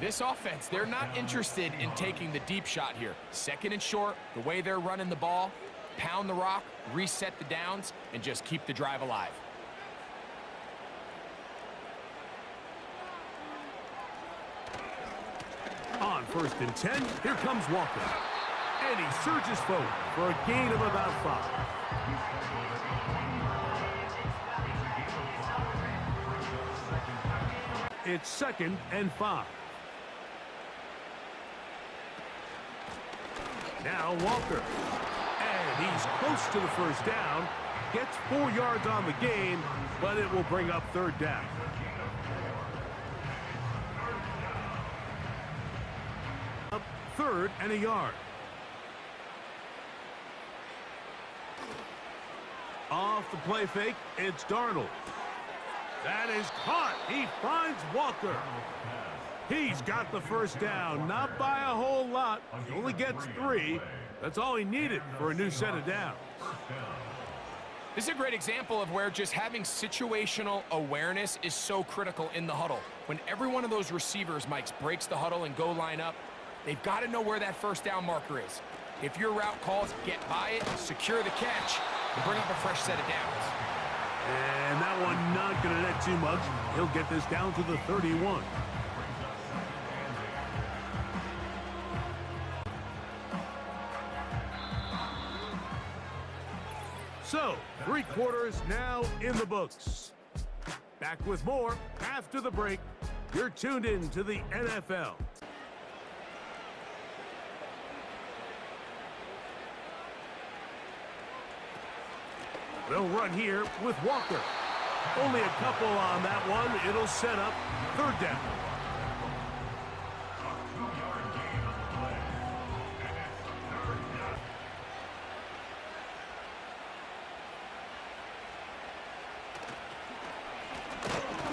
This offense, they're not interested in taking the deep shot here. 2nd and short, the way they're running the ball, pound the rock, reset the downs, and just keep the drive alive. On 1st and 10, here comes Walker. And he surges forward for a gain of about 5. It's 2nd and 5. Now Walker. And he's close to the first down. Gets 4 yards on the gain, but it will bring up 3rd down. Up 3rd and a yard. Off the play fake, it's Darnold. That is caught. He finds Walker. He's got the first down, not by a whole lot. He only gets 3. That's all he needed for a new set of downs. This is a great example of where just having situational awareness is so critical in the huddle. When every one of those receivers, Mike, breaks the huddle and go line up, they've got to know where that first down marker is. If your route calls, get by it, secure the catch, and bring up a fresh set of downs. And that one not going to net too much. He'll get this down to the 31. So, 3 quarters now in the books. Back with more after the break. You're tuned in to the NFL. They'll run here with Walker. Only a couple on that one. It'll set up 3rd down.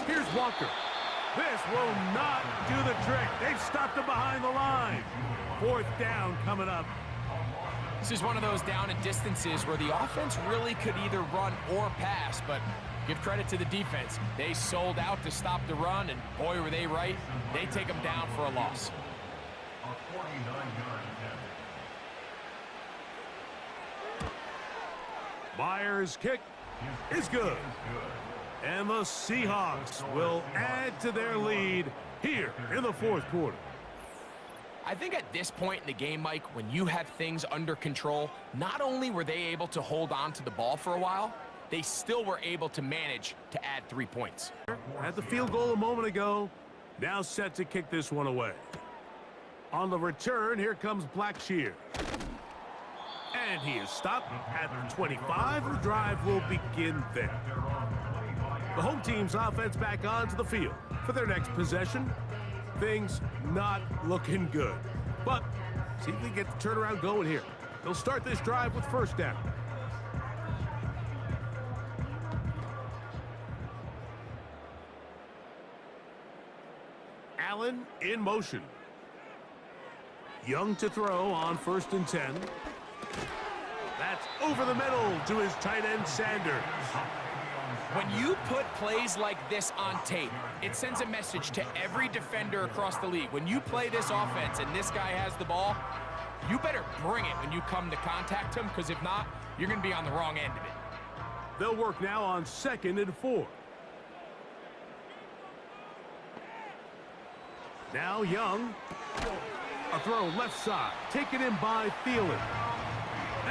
Here's Walker. This will not do the trick. They've stopped him behind the line. 4th down coming up. This is one of those down and distances where the offense really could either run or pass, but give credit to the defense. They sold out to stop the run, and boy, were they right. They take them down for a loss. A 49-yard attempt. Myers' kick is good. And the Seahawks will add to their lead here in the 4th quarter. I think at this point in the game, Mike, when you have things under control, not only were they able to hold on to the ball for a while, they still were able to manage to add 3 points. At the field goal a moment ago, now set to kick this one away. On the return, here comes Blackshear. And he is stopped at the 25. The drive will begin there. The home team's offense back onto the field for their next possession. Things not looking good. But see if we get the turnaround going here. They'll start this drive with 1st down. Allen in motion. Young to throw on 1st and 10. That's over the middle to his tight end Sanders. When you put plays like this on tape, it sends a message to every defender across the league. When you play this offense and this guy has the ball, you better bring it when you come to contact him, because if not, you're going to be on the wrong end of it. They'll work now on 2nd and 4. Now Young. A throw left side, taken in by Thielen.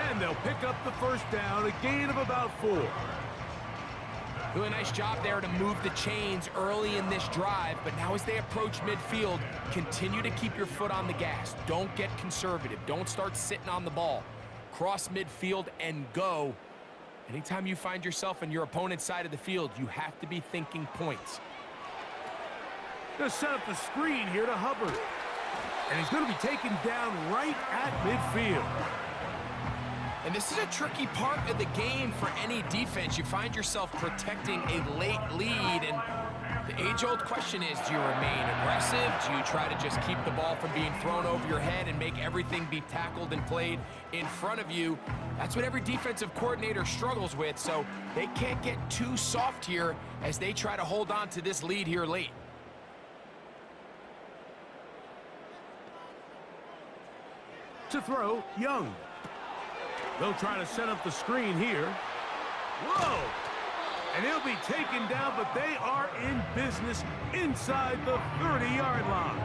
And they'll pick up the 1st down, a gain of about 4. Doing a nice job there to move the chains early in this drive, but now as they approach midfield, continue to keep your foot on the gas. Don't get conservative. Don't start sitting on the ball. Cross midfield and go. Anytime you find yourself on your opponent's side of the field, you have to be thinking points. Gonna set up the screen here to Hubbard. And he's going to be taken down right at midfield. And this is a tricky part of the game for any defense. You find yourself protecting a late lead, and the age-old question is, do you remain aggressive? Do you try to just keep the ball from being thrown over your head and make everything be tackled and played in front of you? That's what every defensive coordinator struggles with, so they can't get too soft here as they try to hold on to this lead here late. To throw, Young. They'll try to set up the screen here. Whoa! And he'll be taken down, but they are in business inside the 30-yard line.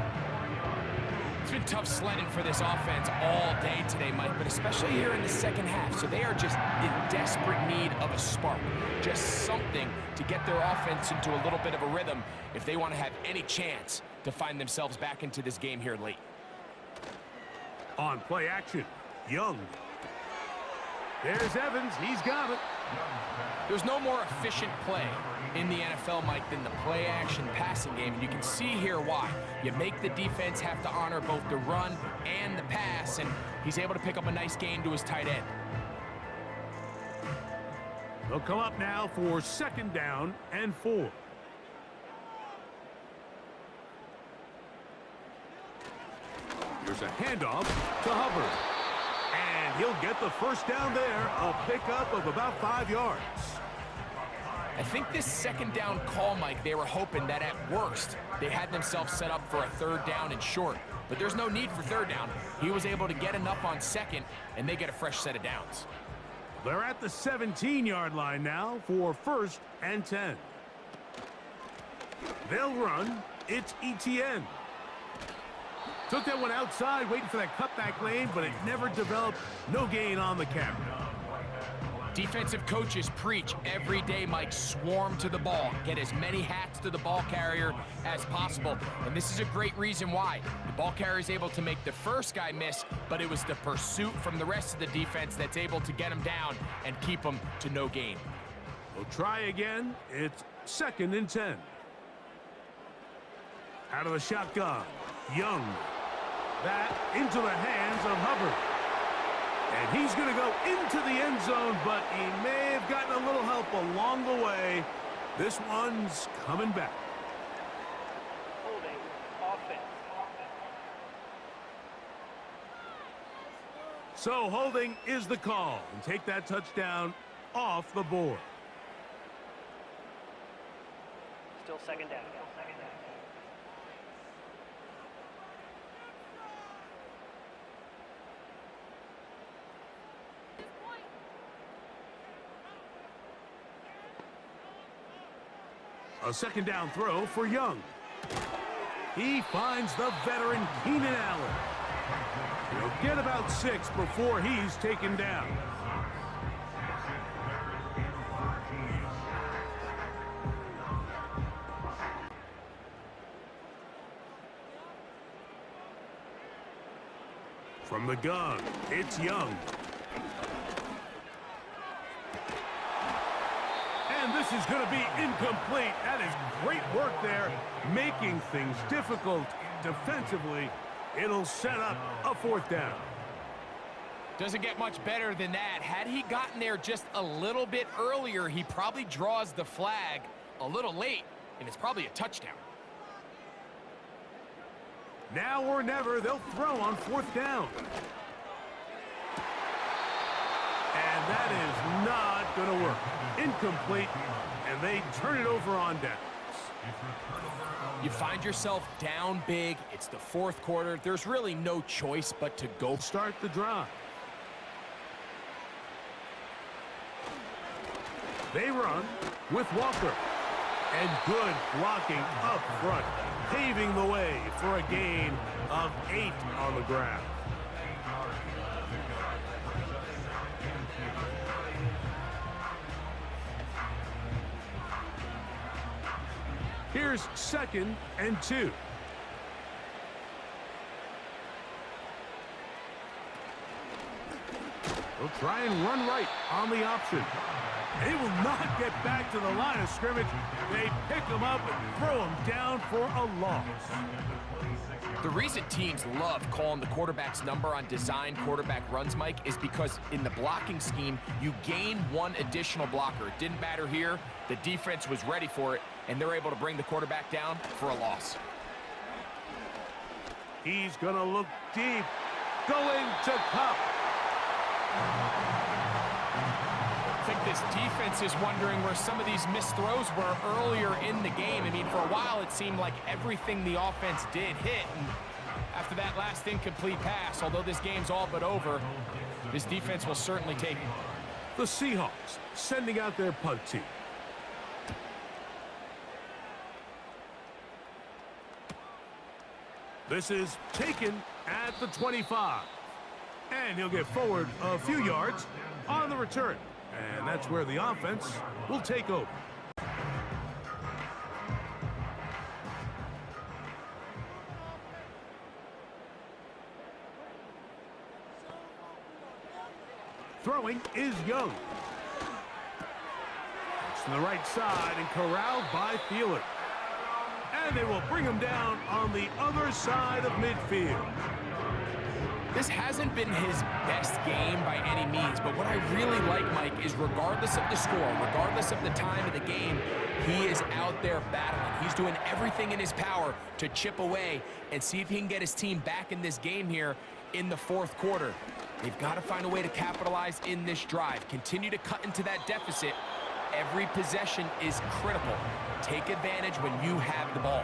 It's been tough sledding for this offense all day today, Mike, but especially here in the 2nd half. So they are just in desperate need of a spark, just something to get their offense into a little bit of a rhythm if they want to have any chance to find themselves back into this game here late. On play action, Young. There's Evans. He's got it. There's no more efficient play in the NFL, Mike, than the play-action passing game, and you can see here why. You make the defense have to honor both the run and the pass, and he's able to pick up a nice gain to his tight end. They'll come up now for 2nd down and 4. Here's a handoff to Hubbard. And he'll get the first down there, a pickup of about 5 yards. I think this second down call, Mike, they were hoping that at worst, they had themselves set up for a third down and short. But there's no need for third down. He was able to get enough on second, and they get a fresh set of downs. They're at the 17-yard line now for 1st and 10. They'll run. It's Etienne. Took that one outside, waiting for that cutback lane, but it never developed. No gain on the carry. Defensive coaches preach every day, Mike, swarm to the ball. Get as many hats to the ball carrier as possible. And this is a great reason why. The ball carrier is able to make the first guy miss, but it was the pursuit from the rest of the defense that's able to get him down and keep him to no gain. We'll try again. It's 2nd and 10. Out of the shotgun, Young. That into the hands of Hubbard. And he's going to go into the end zone, but he may have gotten a little help along the way. This one's coming back. Holding offense. So holding is the call, and take that touchdown off the board. Still second down. A 2nd down throw for Young. He finds the veteran Keenan Allen. He'll get about 6 before he's taken down. From the gun, it's Young. And this is going to be incomplete. That is great work there, making things difficult defensively. It'll set up a 4th down. Doesn't get much better than that. Had he gotten there just a little bit earlier, he probably draws the flag a little late, and it's probably a touchdown. Now or never, they'll throw on 4th down. And that is not going to work. Incomplete, and they turn it over on downs. You find yourself down big. It's the 4th quarter. There's really no choice but to go. Start the drive. They run with Walker. And good blocking up front, paving the way for a gain of 8 on the ground. Here's 2nd and 2. They'll try and run right on the option. They will not get back to the line of scrimmage. They pick them up and throw them down for a loss. The reason teams love calling the quarterback's number on design quarterback runs, Mike, is because in the blocking scheme, you gain 1 additional blocker. It didn't matter here. The defense was ready for it, and they're able to bring the quarterback down for a loss. He's going to look deep. Going to Cup. I think this defense is wondering where some of these missed throws were earlier in the game. I mean, for a while, it seemed like everything the offense did hit. And after that last incomplete pass, although this game's all but over, this defense will certainly take it. The Seahawks sending out their punt team. This is taken at the 25. And he'll get forward a few yards on the return. And that's where the offense will take over. Throwing is Young. It's to the right side and corralled by Thielen. And they will bring him down on the other side of midfield. This hasn't been his best game by any means, but what I really like, Mike, is regardless of the score, regardless of the time of the game, he is out there battling. He's doing everything in his power to chip away and see if he can get his team back in this game here in the 4th quarter. They've got to find a way to capitalize in this drive. Continue to cut into that deficit. Every possession is critical. Take advantage when you have the ball.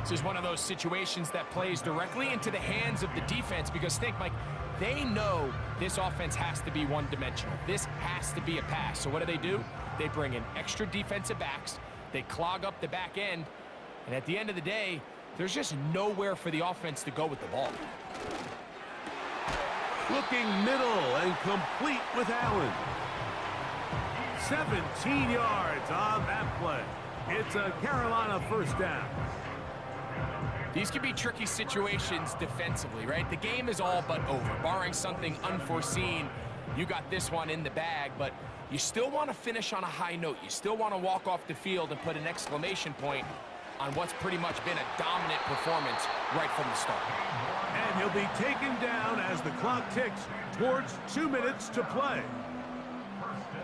This is one of those situations that plays directly into the hands of the defense because think, Mike, they know this offense has to be one-dimensional. This has to be a pass. So what do? They bring in extra defensive backs. They clog up the back end. And at the end of the day, there's just nowhere for the offense to go with the ball. Looking middle and complete with Allen. 17 yards on that play. It's a Carolina first down. These can be tricky situations defensively, right? The game is all but over. Barring something unforeseen, you got this one in the bag, but you still want to finish on a high note. You still want to walk off the field and put an exclamation point on what's pretty much been a dominant performance right from the start. And he'll be taken down as the clock ticks towards 2 minutes to play.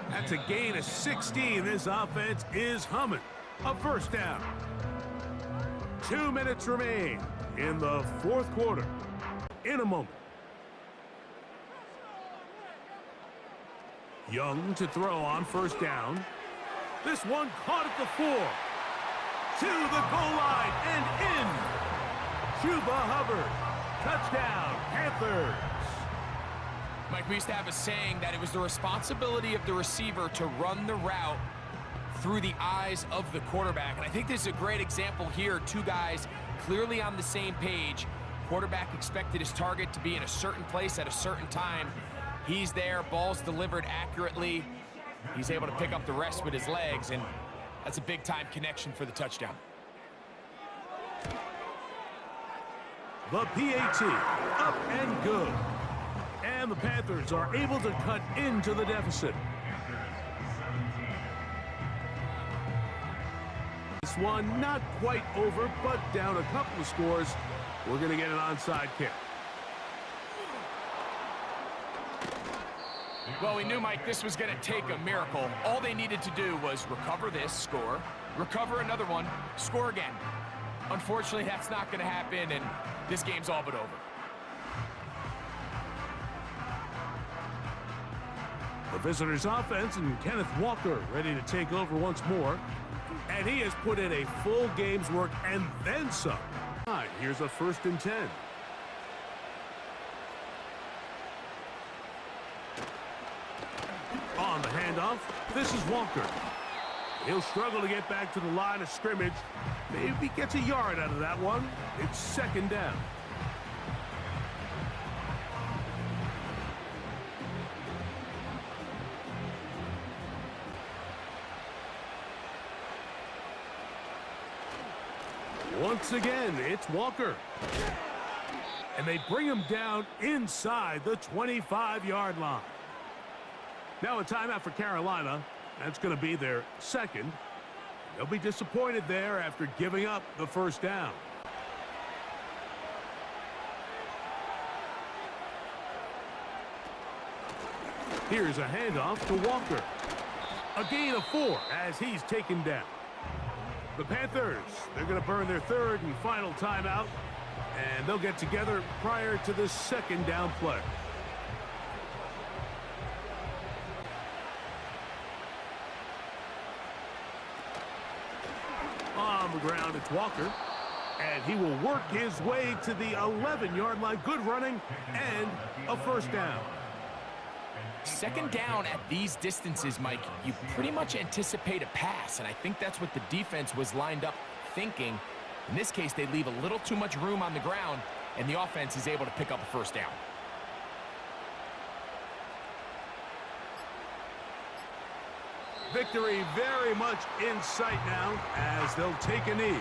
That's a gain of 16. This offense is humming. A first down. 2 minutes remain in the fourth quarter. In a moment. Young to throw on first down. This one caught at the 4. To the goal line and in. Chuba Hubbard. Touchdown, Panthers. Mike, we used to have a saying that it was the responsibility of the receiver to run the route through the eyes of the quarterback. And I think this is a great example here. Two guys clearly on the same page. Quarterback expected his target to be in a certain place at a certain time. He's there, ball's delivered accurately. He's able to pick up the rest with his legs, and that's a big-time connection for the touchdown. The PAT, up and good. And the Panthers are able to cut into the deficit. This one not quite over, but down a couple of scores. We're going to get an onside kick. Well, we knew, Mike, this was going to take a miracle. All they needed to do was recover this, score, recover another one, score again. Unfortunately, that's not going to happen, and this game's all but over. The visitors' offense and Kenneth Walker ready to take over once more. And he has put in a full game's work and then some. Here's a 1st and 10. On the handoff, this is Walker. He'll struggle to get back to the line of scrimmage. Maybe gets a yard out of that one. It's 2nd down. Once again, it's Walker. And they bring him down inside the 25-yard line. Now a timeout for Carolina. That's going to be their 2nd. They'll be disappointed there after giving up the first down. Here's a handoff to Walker. A gain of 4 as he's taken down. The Panthers, they're going to burn their 3rd and final timeout, and they'll get together prior to this 2nd down play. On the ground, it's Walker, and he will work his way to the 11-yard line. Good running and a first down. 2nd down at these distances, Mike, you pretty much anticipate a pass, and I think that's what the defense was lined up thinking. In this case, they leave a little too much room on the ground, and the offense is able to pick up a first down. Victory very much in sight now as they'll take a knee.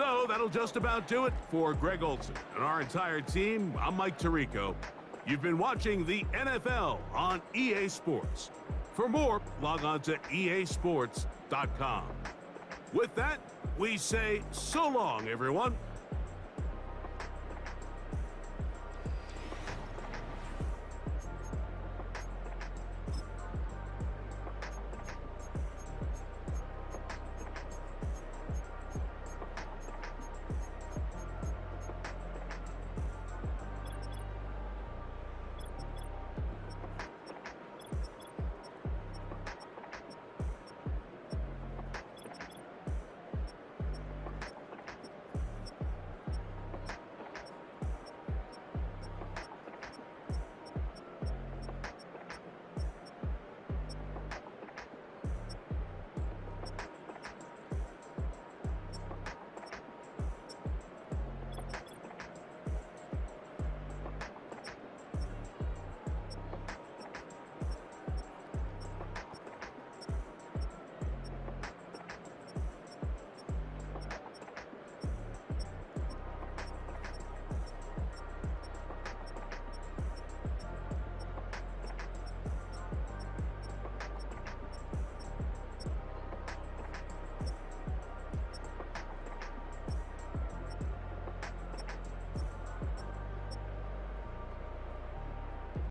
So that'll just about do it for Greg Olson and our entire team. I'm Mike Tirico. You've been watching the NFL on EA Sports. For more, log on to easports.com. With that, we say so long, everyone.